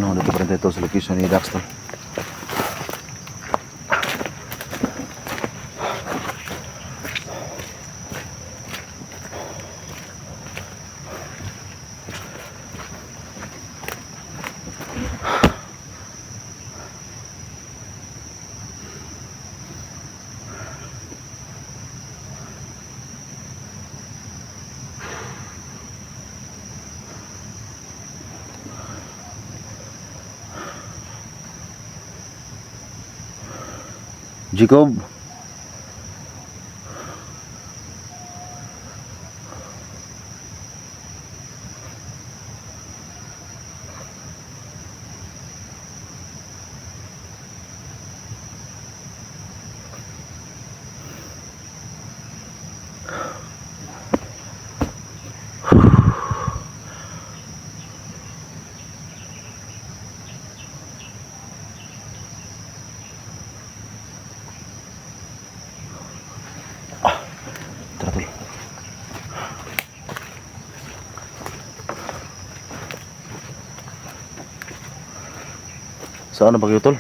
tol, dito pa rin tayo sa location ni Dax tol. Jacob. Tara tol. Saan na ba kayo tol?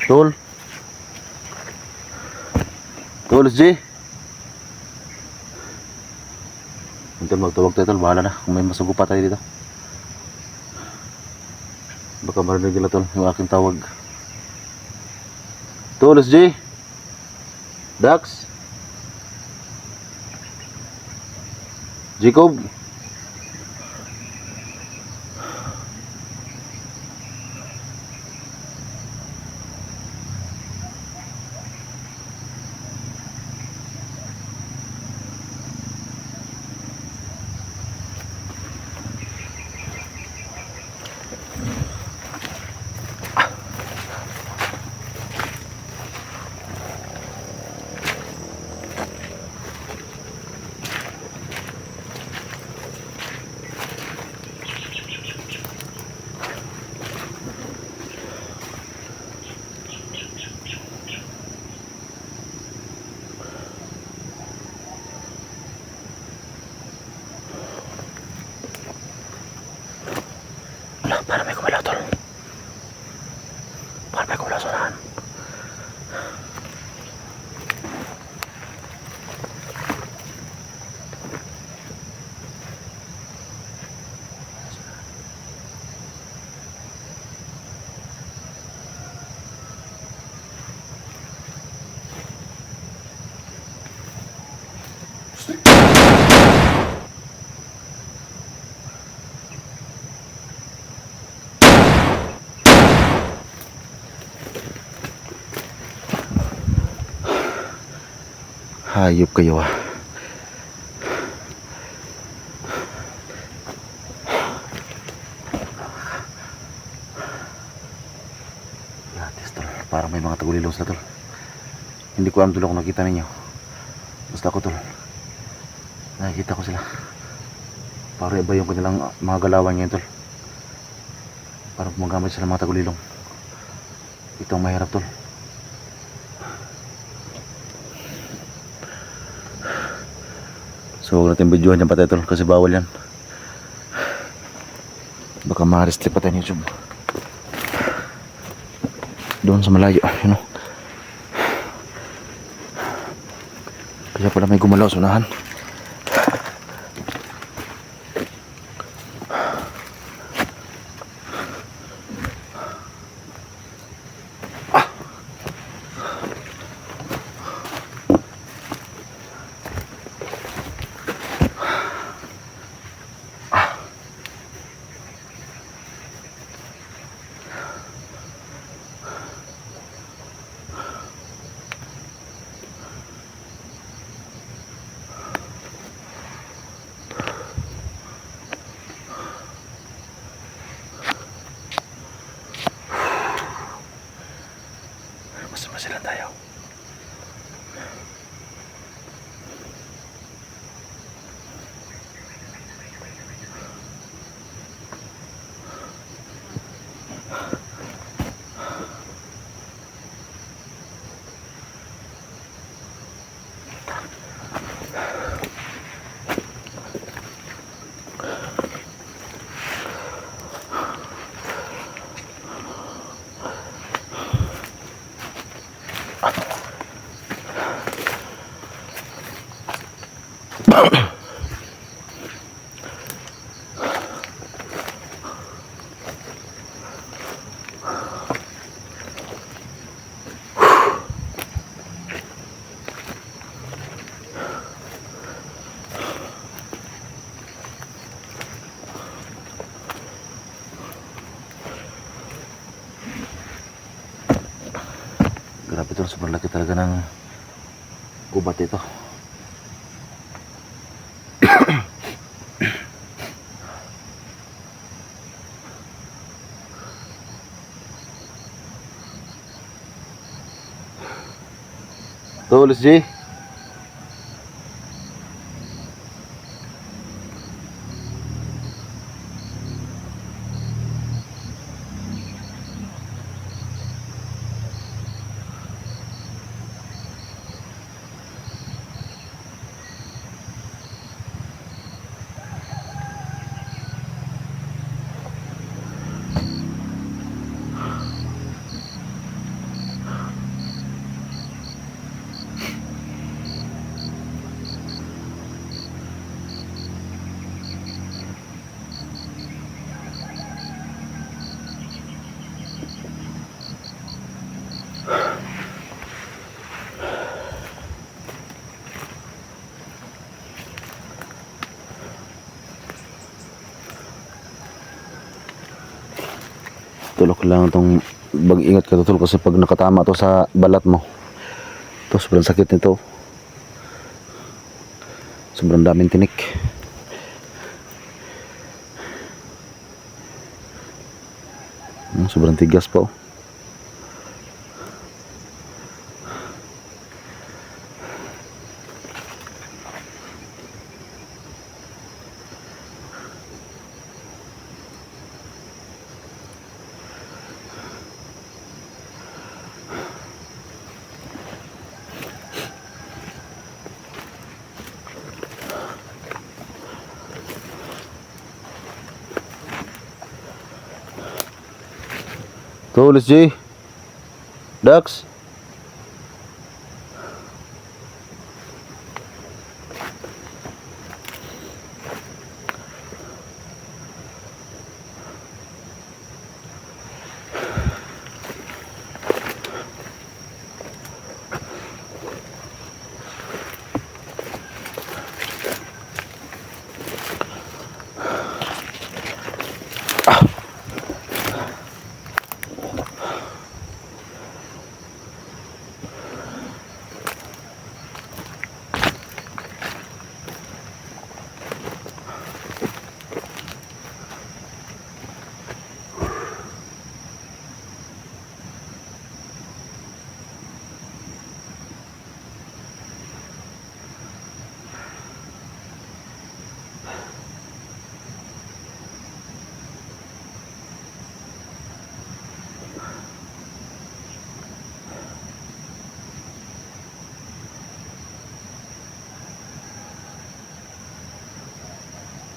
Tol. Tol, SJ. Tol, magtawag tayo tol, bahala na. Kung may masugo pa tayo dito. Baka marinig nila tol, yung aking tawag. Tol, SJ. Dax. Jacob. Wala, para may kumalaw tol. Para may kumalaw sa unahan. Hayop kayo ah. Latis tol, parang may mga tagulilong sila tol. Hindi ko alam tol kung nakita ninyo. Basta ako tol, nakikita ko sila. Parang iba yung kanilang mga galawan ngayon tol. Parang gumagamit sila mga tagulilong. Ito ang mahirap tol. So huwag natin videohan yan patay tol, kasi bawal yan. Baka ma-restrict pa tayo YouTube. Doon sa malayo, you know. Kaya pala may gumalaw sa unahan. Masil lang tayo. Grabe ito, sobrang laki talaga ng gubat ito. Tulis G. Tulok lang itong mag-ingat ka tutol kasi pag nakatama to sa balat mo, to sobrang sakit nito, sobrang daming tinik. Sobrang tigas po. Tulis G. Dax.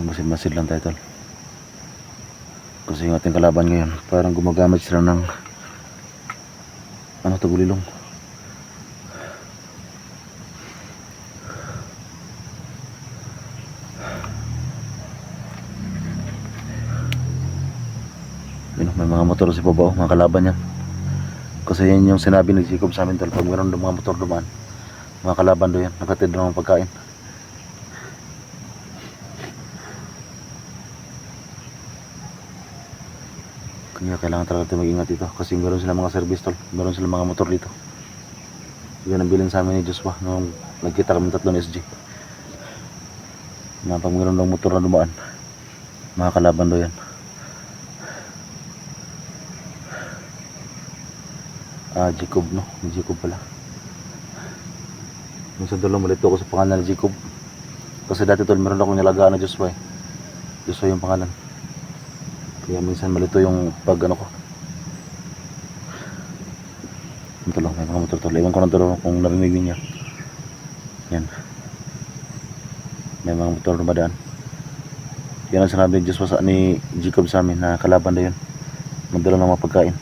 Masid-masid lang tayo tol. Kasi yung ating kalaban ngayon parang gumagamit sila ng ano, tagulilong. May mga motor si Pabao, mga kalaban niya. Kasi yan yung sinabi ni Jacob sa amin tol, pag meron mga motor dumaan, mga kalaban doon yan, nakatid ng pagkain. Kaya kailangan talaga tayo mag-ingat dito kasi meron sila mga service tol, meron sila mga motor dito. Yan ang bilin sa amin ni Joshua nung nagkita kami tatlo ng SG, na pag meron ng motor na dumaan, mga kalaban doon yan. Jacob, no? Jacob pala. Minsan tol, malito ako sa pangalan ni Jacob. Kasi dati tol, meron akong nilagaan na Joshua eh. Joshua yung pangalan. Kaya minsan malito yung pag ano ko. Ito lang, may mga motor tol. Ewan ko na tol kung narinig niya. Yan. May mga motor na madaan. Yan ang sinabi ni Joshua ni Jacob sa amin na kalaban na yun. Magdala ng mga pagkain.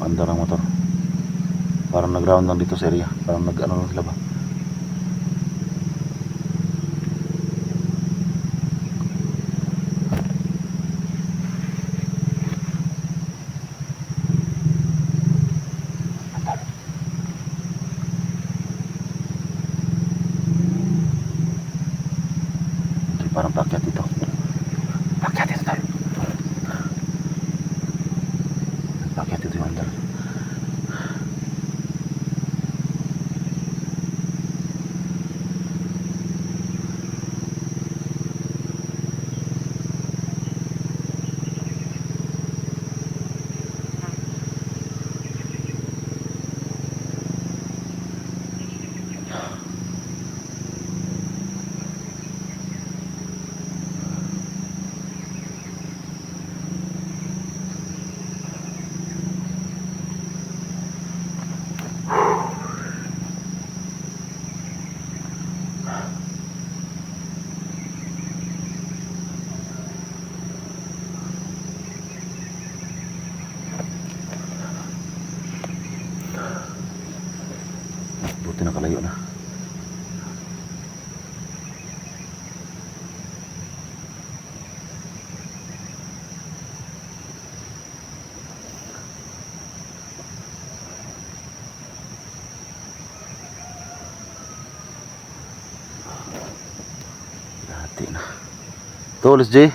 Andar ang motor. Parang nag-ground lang dito sa area. Parang nag-ano lang sila ba. Ito, parang pakyat dito. Pakyat dito tayo. Pakyat dito yung andar. Buti nakalayo na. Dati na. Tulis J.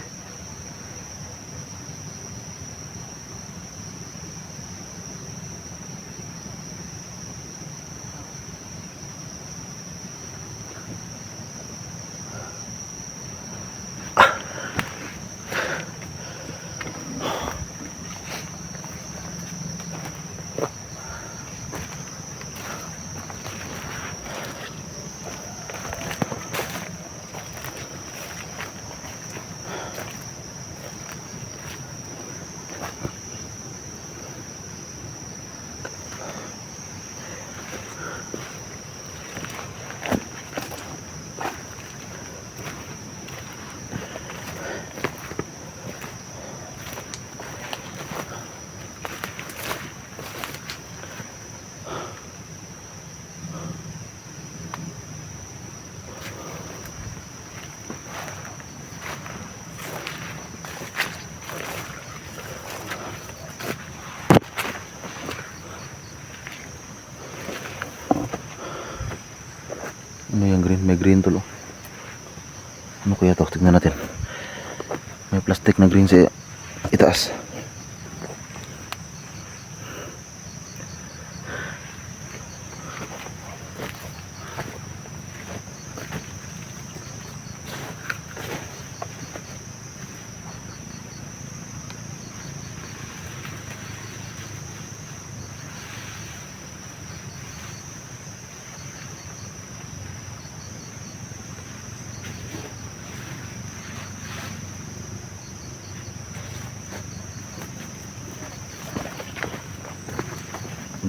Ano yung green? May green tulo. Ano kaya ito? Tignan natin. May plastic na green sa itaas.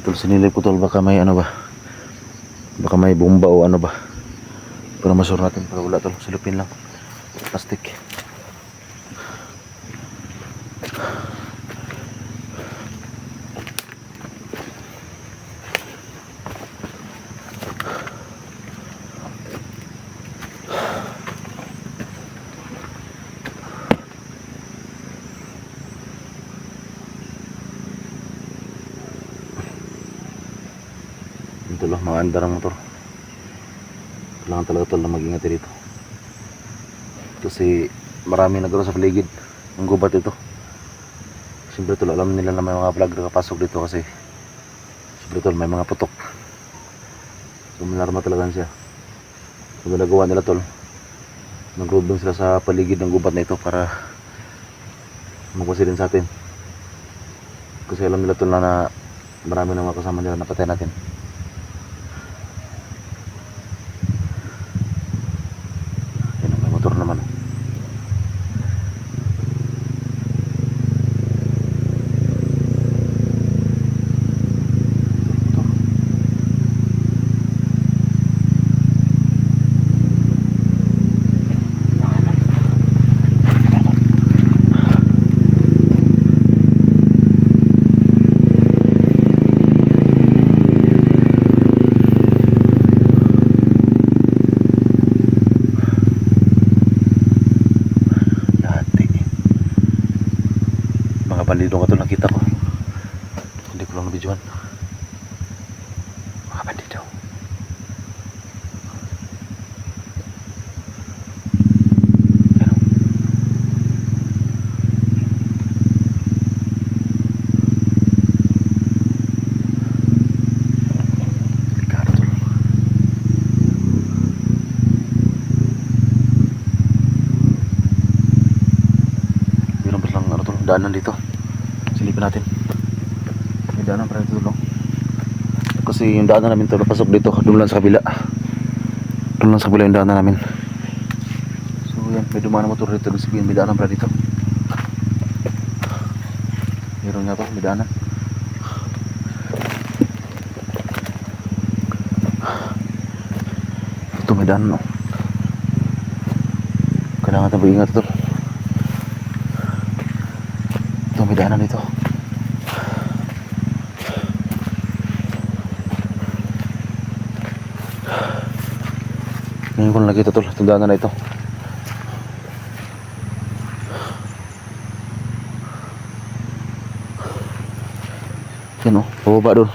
Tol, sinilip ko tol, baka may ano ba, baka may bomba o ano ba, para masure natin. Pero wala tol, silupin lang, plastic. Ito lang, mga andar ang motor. Kailangan talaga tol na mag-ingat dito. Kasi marami nagkaroon sa paligid. Ang gubat ito. Siyempre tol, alam nila na may mga vlog na kapasok dito kasi Pero tol, may mga putok. So malarma talaga siya. So ginagawa nila tol, nag-grouping sila sa paligid ng gubat na ito para magpasilin sa atin. Kasi alam nila tol na marami ng mga kasama nila napatay natin. Yan, may motor naman. Bandido nga ito nakita ko. Hindi ko lang nabidyohan. Mga bandido. Pero delikado ito. Meron ba lang ano ito, daanan dito. Silipin natin. May daanan para dito lang. Kasi yung daanan namin ito napasok dito. Doon lang sa kabila. Doon lang sa kabila yung daanan namin. So yan, may dumaan na motor dito. Sabihin may daanan para dito. Meron nga to, may daanan. Ito may daanan, no. Kailangan natin mag-ingat ito. Ito may daanan dito. Ngayon ko lang nakita tol, itong daanan na ito. Yan o, pababa doon.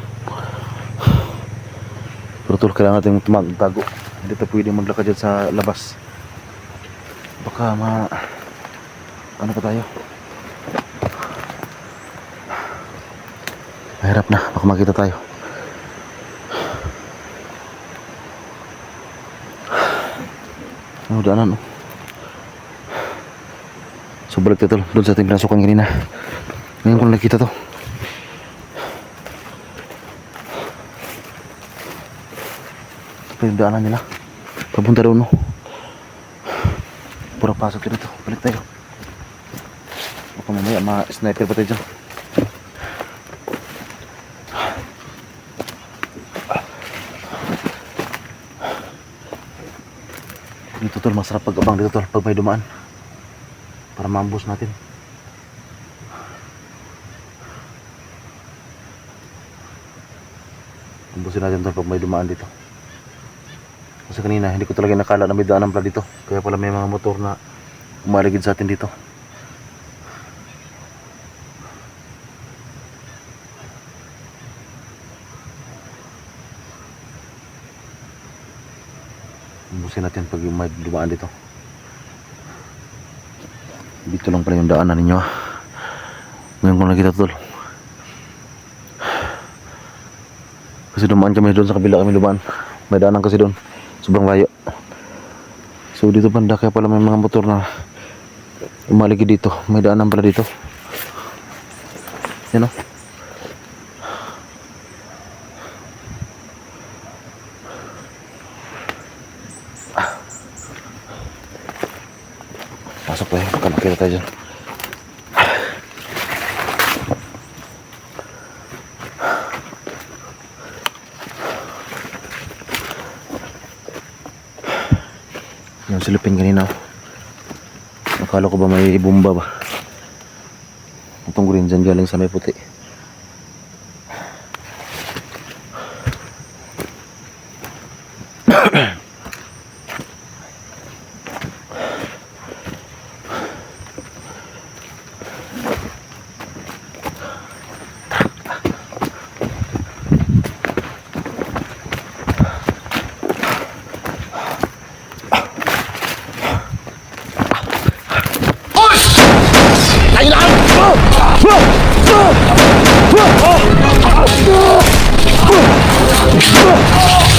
Pero tol, kailangan natin magtago. Hindi tayo pwede maglakad dyan sa labas. Baka ano pa tayo? Mahirap na, baka makita tayo. Ano daanan oh. So balik tayo doon sa ating pinasukan kanina. Ngayon ko lang nakita to. Ito pa yung daanan nila. Papunta doon no. Pura pasok dito. Balik tayo. Baka mamaya ma-sniper pa tayo dyan. Dito tol, masarap pag-abang dito tol pag may dumaan para maambus natin. Ambusin natin tol pag may dumaan dito. Kasi kanina hindi ko talaga nakala na may daanan pala dito. Kaya pala may mga motor na umaligid sa atin dito. Ambusin natin pag may dumaan dito. Dito lang pala yung daanan ninyo. Ngayon ko nakita tol. Kasi dumaan kami doon sa kabila kami dumaan. May daanan kasi doon. Sobrang layo. So dito banda kaya pala may mga motor na umaligid dito. May daanan pala dito. Yan o. Pasok tayo, baka makita tayo dyan. Yung silipin kanina. Nakala ko ba may bomba ba? Itong green dyan galing sa may puti.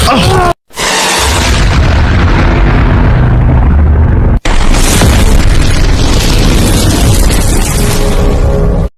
Ah!